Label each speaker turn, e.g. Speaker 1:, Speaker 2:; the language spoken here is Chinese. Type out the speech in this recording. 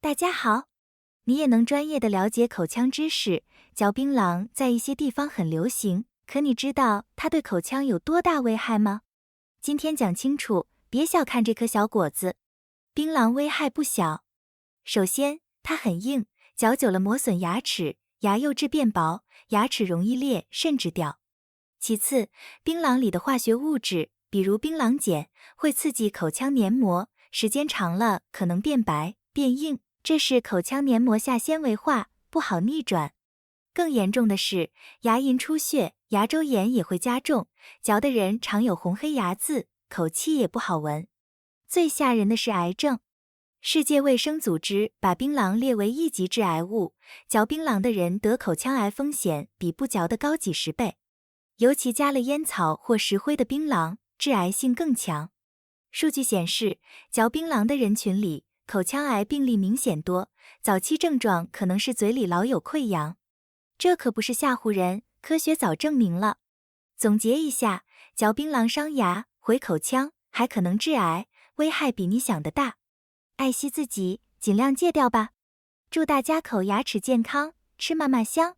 Speaker 1: 大家好，你也能专业的了解口腔知识。嚼槟榔在一些地方很流行，可你知道它对口腔有多大危害吗？今天讲清楚，别小看这颗小果子。槟榔危害不小。首先，它很硬，嚼久了磨损牙齿，牙釉质变薄，牙齿容易裂甚至掉。其次，槟榔里的化学物质，比如槟榔碱，会刺激口腔黏膜，时间长了可能变白、变硬，这是口腔黏膜下纤维化，不好逆转。更严重的是，牙龈出血，牙周炎也会加重，嚼的人常有红黑牙渍，口气也不好闻。最吓人的是癌症。世界卫生组织把槟榔列为1级致癌物，嚼槟榔的人得口腔癌风险比不嚼的高几十倍。尤其加了烟草或石灰的槟榔，致癌性更强。数据显示，嚼槟榔的人群里，口腔癌病例明显多，早期症状可能是嘴里老有溃疡。这可不是吓唬人，科学早证明了。总结一下，嚼槟榔伤牙、毁口腔，还可能致癌，危害比你想的大。爱惜自己，尽量戒掉吧。祝大家口牙齿健康，吃嘛嘛香。